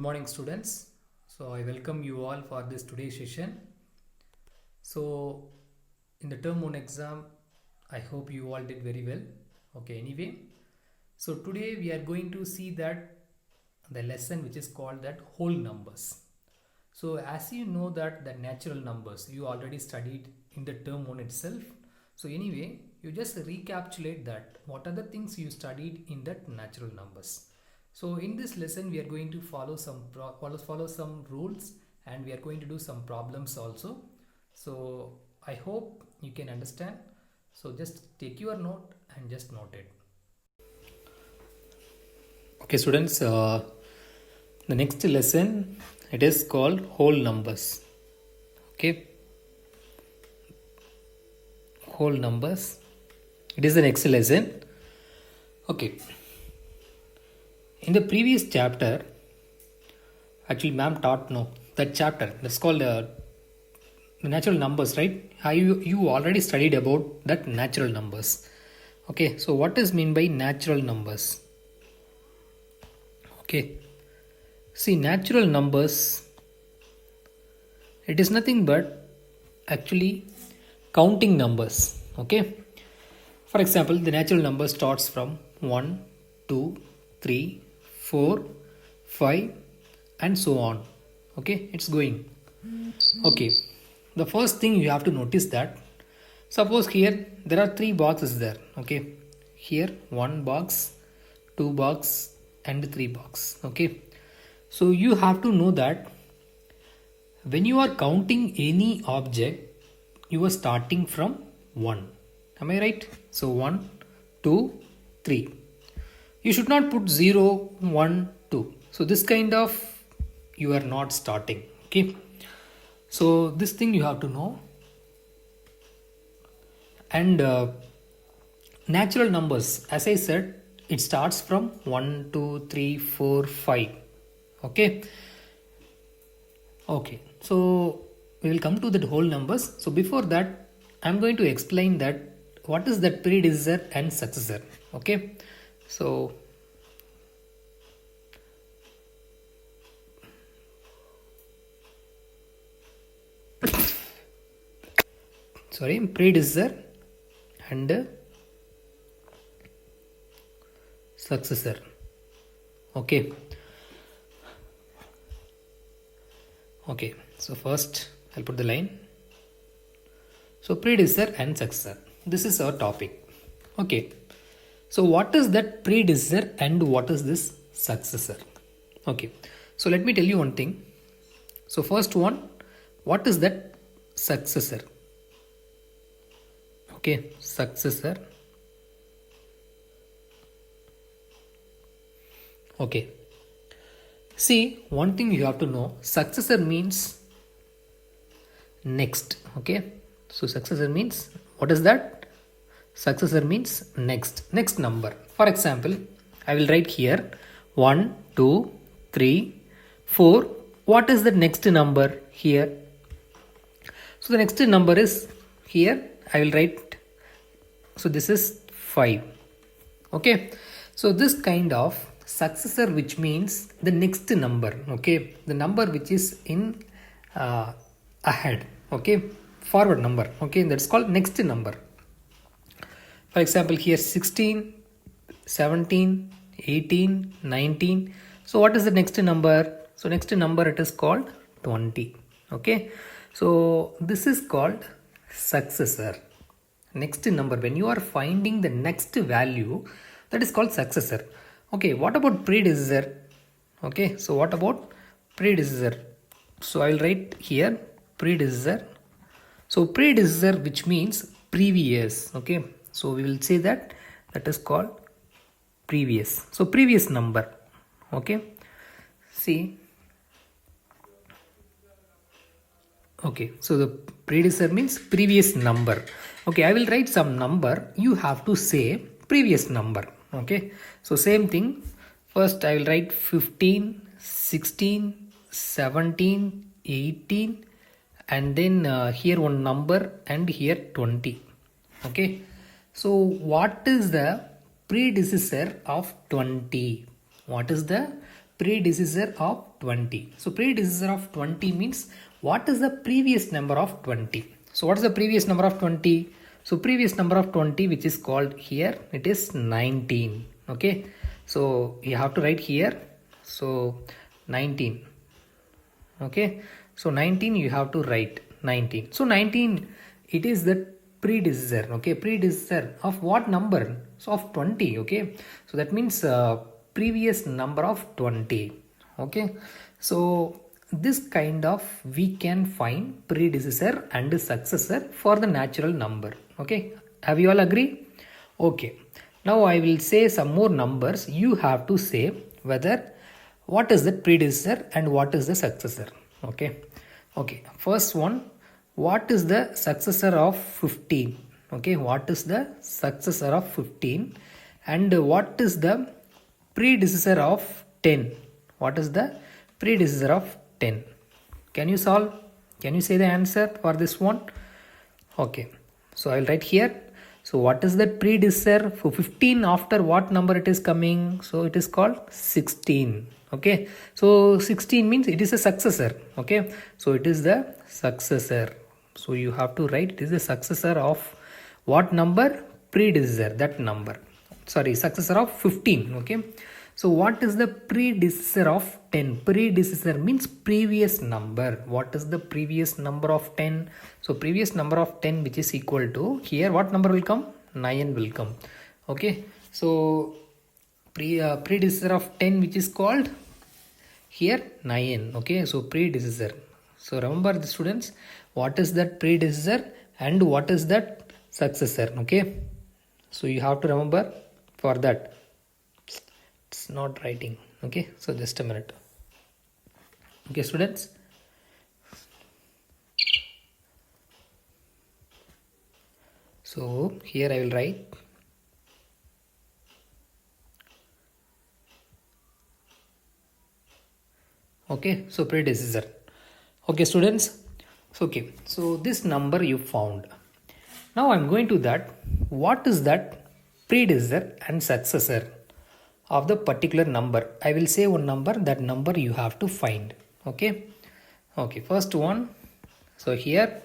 morning, students. So I welcome you all for this today's session. So in the term 1 exam, I hope you all did very well. Okay, anyway, so today we are going to see that the lesson which is called that whole numbers. So as you know that the natural numbers you already studied in the term 1 itself. So anyway, you just recapitulate that what are the things you studied in that natural numbers. So in this lesson we are going to follow some rules, and we are going to do some problems also. So I hope you can understand. So just take your note and just note it. Okay, students, the next lesson, it is called whole numbers. Okay, whole numbers, it is the next lesson. Okay, in the previous chapter, actually ma'am taught that chapter that's called the natural numbers, right? You already studied about that natural numbers. Okay, so what is mean by natural numbers? Okay, see, natural numbers, it is nothing but actually counting numbers. Okay, for example, the natural number starts from 1, 2, 3, 4, 5 and so on. Okay, it's going. Okay, the first thing you have to notice that suppose here there are 3 boxes there. Okay, here 1 box, 2 box and 3 box. Okay, so you have to know that when you are counting any object, you are starting from 1. Am I right? So 1, 2, 3. You should not put 0, 1, 2. So this kind of you are not starting. Okay, so this thing you have to know. And natural numbers, as I said, it starts from 1, 2, 3, 4, 5. Okay, so we will come to the whole numbers. So before that, I am going to explain that what is that predecessor and successor. Okay, so predecessor and successor. Okay, so first I'll put the line. So predecessor and successor, this is our topic. Okay, so what is that predecessor and what is this successor? Okay, so let me tell you one thing. So first one, what is that successor? Okay, successor. Okay, see, one thing you have to know, successor means next. Okay, so successor means, what is that? Successor means next number. For example, I will write here 1, 2, 3, 4. What is the next number here? So the next number is here, I will write, so this is 5. Okay, so this kind of successor, which means the next number. Okay, the number which is in ahead. Okay, forward number. Okay, that's called next number. For example, here 16, 17, 18, 19. So what is the next number? So next number, it is called 20. Okay, so this is called successor. Next number, when you are finding the next value, that is called successor. Okay, what about predecessor? Okay, so what about predecessor? So I will write here predecessor. So predecessor, which means previous. Okay, so we will say that is called previous. So previous number. Okay, see. Okay, so the predecessor means previous number. Okay, I will write some number. You have to say previous number. Okay, so same thing. First I will write 15, 16, 17, 18 and then here one number and here 20. Okay, so what is the predecessor of 20? What is the predecessor of 20. So predecessor of 20 means what is the previous number of 20. So what is the previous number of 20? So previous number of 20, which is called here, it is 19. Okay, so you have to write here, so 19. Okay, so 19 you have to write 19. So 19, it is the predecessor. Okay, predecessor of what number? So of 20. Okay, so that means previous number of 20. Okay, so this kind of we can find predecessor and successor for the natural number. Okay, have you all agree? Okay, now I will say some more numbers. You have to say whether what is the predecessor and what is the successor. Okay, okay, first one, what is the successor of 15? Okay, what is the successor of 15 and what is the predecessor of 10? What is the predecessor of 10? Can you solve? Can you say the answer for this one? Okay, so I will write here. So what is the predecessor for 15? After what number it is coming? So it is called 16. Okay, so 16 means it is a successor. Okay, so it is the successor. So you have to write it is the successor of what number? Predecessor, that number. Sorry, successor of 15. Okay, so what is the predecessor of 10? Predecessor means previous number. What is the previous number of 10? So previous number of 10, which is equal to, here what number will come? 9 will come. Okay, so predecessor of 10, which is called here 9. Okay, so predecessor. So remember the students, what is that predecessor and what is that successor. Okay, so you have to remember for that. It's not writing. Okay, so just a minute. Okay, students, so here I will write okay, so predecessor. Okay, students, so okay, so this number you found. Now I'm going to that, what is that predecessor and successor of the particular number? I will say one number, that number you have to find. Okay, okay, first one, so here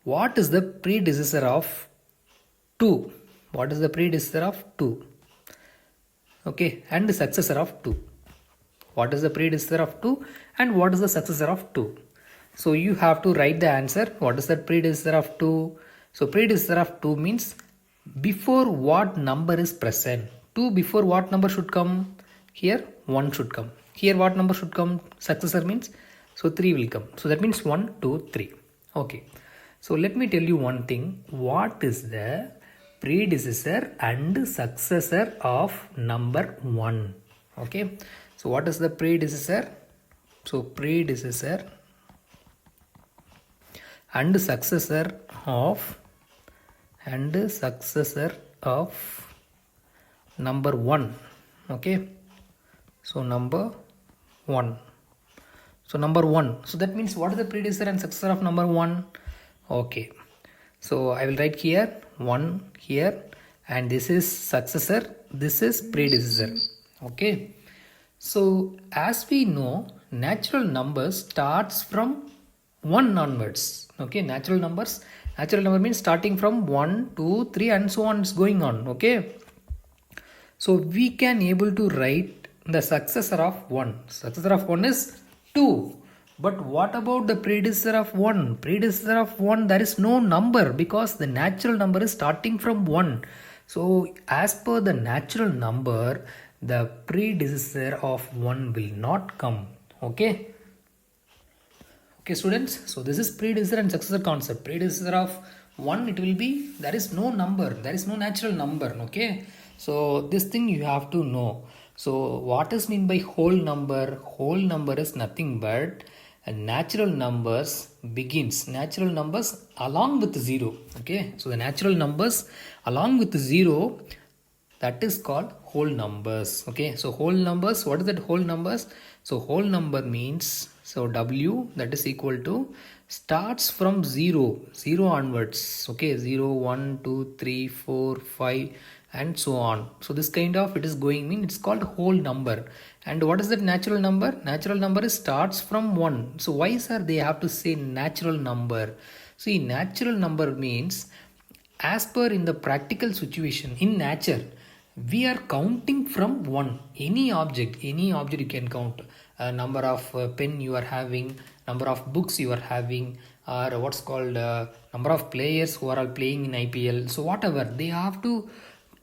what is the predecessor of 2? What is the predecessor of 2? Okay, and the successor of 2. What is the predecessor of 2 and what is the successor of 2? So you have to write the answer. What is the predecessor of 2? So predecessor of 2 means before what number is present. 2 before what number should come? Here 1 should come. Here what number should come? Successor means, so 3 will come. So that means 1, 2, 3. Okay. So let me tell you one thing. What is the predecessor and successor of number 1? Okay. So what is the predecessor? So predecessor and successor of number 1. Okay, so number 1. So number 1, so that means what is the predecessor and successor of number 1? Okay, so I will write here 1 here, and this is successor, this is predecessor. Okay, so as we know, natural numbers starts from 1 onwards. Okay, natural number means starting from 1, 2, 3 and so on, is going on. Okay, so we can able to write the successor of 1. Successor of 1 is 2. But what about the predecessor of 1? Predecessor of 1, there is no number because the natural number is starting from 1. So as per the natural number, the predecessor of 1 will not come. Okay. Okay, students, so this is predecessor and successor concept. Predecessor of 1, it will be, there is no number, there is no natural number. Okay, so this thing you have to know. So what is mean by whole number? Whole number is nothing but natural numbers begins, natural numbers along with 0. Okay, so the natural numbers along with 0, that is called whole numbers. Okay, so whole numbers, what is that whole numbers? So whole number means, so W, that is equal to, starts from 0 onwards. Okay, 0, 1, 2, 3, 4, 5 and so on. So this kind of it is going mean it's called whole number. And what is that natural number? Natural number is starts from 1. So why sir they have to say natural number? See, natural number means as per in the practical situation in nature we are counting from 1. Any object you can count. Number of pen you are having, number of books you are having, or what's called number of players who are all playing in IPL. So whatever they have to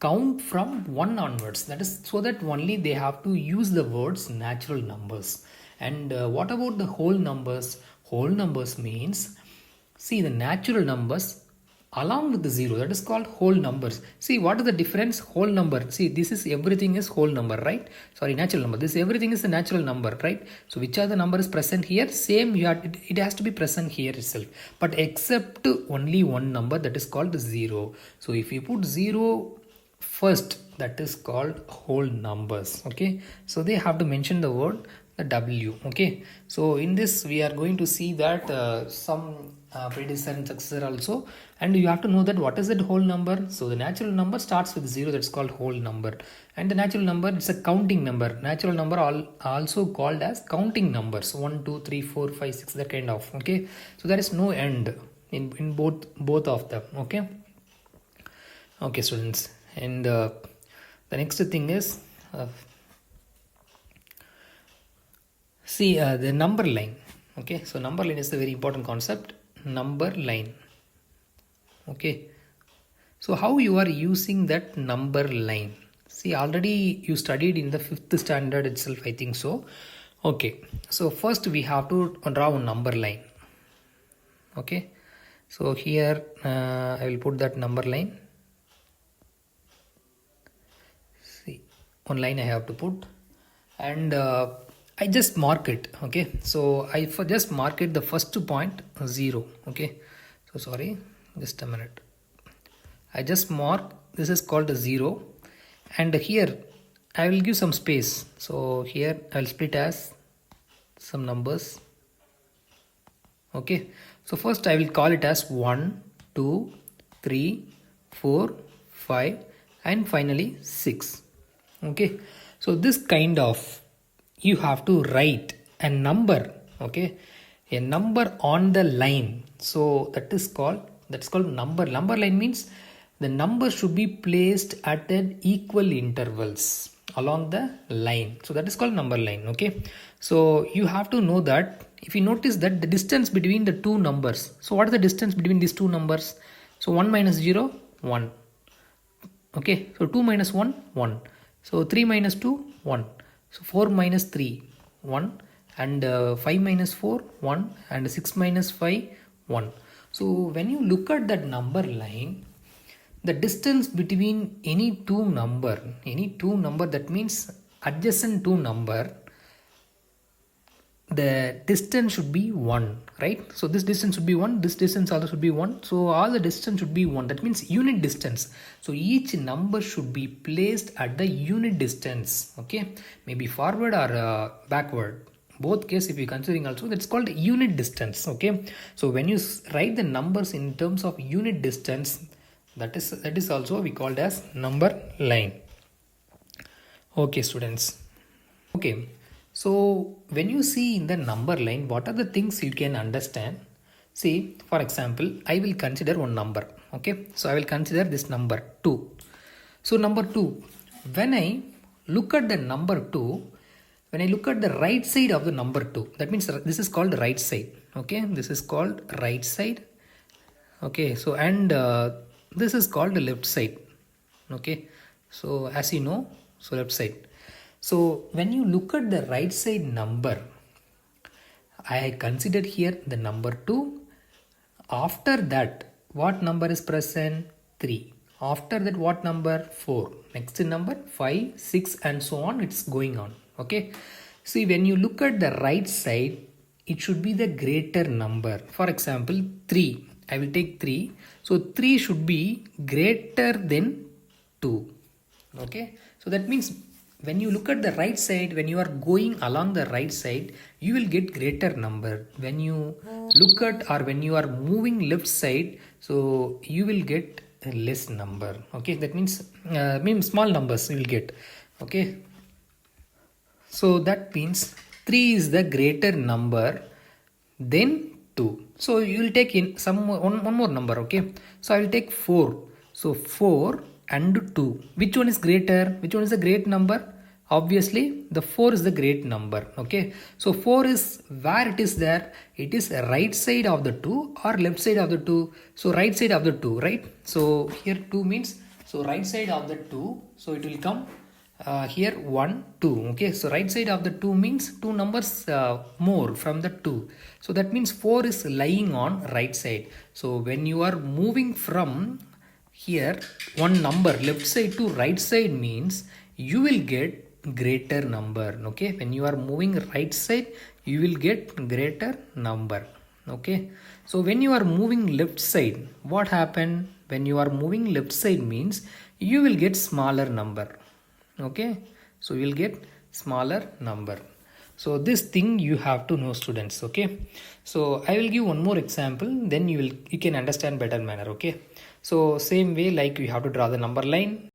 count from 1 onwards. That is so that only they have to use the words natural numbers. And what about the whole numbers? Whole numbers means, see, the natural numbers along with the 0, that is called whole numbers. See, what is the difference? Whole number, see, this is everything is whole number, right? Sorry, natural number. This everything is the natural number, right? So which are the numbers present here? Same, it has to be present here itself, but except only one number, that is called 0. So if you put 0 first, that is called whole numbers. Okay, so they have to mention the word the W. Okay, so in this we are going to see that some predecessor and successor also, and you have to know that what is that whole number. So the natural number starts with 0, that's called whole number. And the natural number, it's a counting number. Natural number also called as counting numbers, 1 2 3 4 5 6, that kind of. Okay, so there is no end in both of them. Okay students, and the next thing is see the number line. Okay, so number line is a very important concept. Number line. Okay, so how you are using that number line? See, already you studied in the 5th standard itself, I think so. Okay, so first we have to draw a number line. Okay, so here I will put that number line. See, one line I have to put, and I just mark it. Okay, so I just mark it the first point 0. Okay, so sorry, just a minute. I just mark this is called a 0, and here I will give some space. So here I'll split as some numbers. Okay, so first I will call it as 1 2 3 4 5 and finally 6. Okay, so this kind of you have to write a number. Okay, a number on the line. So that's called number line means the number should be placed at an equal intervals along the line. So that is called number line. Okay, so you have to know that if you notice that the distance between the two numbers, so what is the distance between these two numbers? So 1 minus 0 1. Okay, so 2 minus 1 1. So 3 minus 2 1. So 4 minus 3 1, and 5 minus 4 1, and 6 minus 5 1. So when you look at that number line, the distance between any two number, that means adjacent two number, the distance should be 1, right? So this distance should be 1, this distance also should be 1. So all the distance should be 1. That means unit distance. So each number should be placed at the unit distance. Okay, maybe forward or backward. Both case if you considering also, that's called unit distance. Okay, so when you write the numbers in terms of unit distance, that is also we called as number line. Okay students. Okay, so when you see in the number line, what are the things you can understand? See, for example, I will consider one number. Okay, so I will consider this number 2. So number 2, when I look at the number 2, when I look at the right side of the number 2, that means this is called right side. Okay, this is called right side. Okay, so and this is called the left side. Okay, so as you know, so left side. So when you look at the right side number, I considered here the number 2. After that, what number is present? 3. After that, what number? 4. Next number 5, 6 and so on. It's going on. Okay. See, when you look at the right side, it should be the greater number. For example, 3. I will take 3. So 3 should be greater than 2. Okay. So that means when you look at the right side, when you are going along the right side, you will get greater number. When you look at or when you are moving left side, so you will get a less number. Okay, that means small numbers you will get. Okay, so that means 3 is the greater number than 2. So you will take in one more number. Okay, so I will take 4. So 4 and 2, which one is greater? Which one is the great number? Obviously the 4 is the great number. Okay, so 4 is where it is there, it is right side of the 2 or left side of the 2. So right side of the 2, right? So here 2 means, so right side of the 2, so it will come here 1 2. Okay, so right side of the 2 means 2 numbers more from the 2, so that means 4 is lying on right side. So when you are moving from here one number left side to right side means you will get greater number. Okay, when you are moving right side you will get greater number. Okay, so when you are moving left side, what happened? When you are moving left side means you will get smaller number. Okay, so you will get smaller number. So this thing you have to know, students. Okay, so I will give one more example, then you can understand better manner. Okay, so same way, like you have to draw the number line.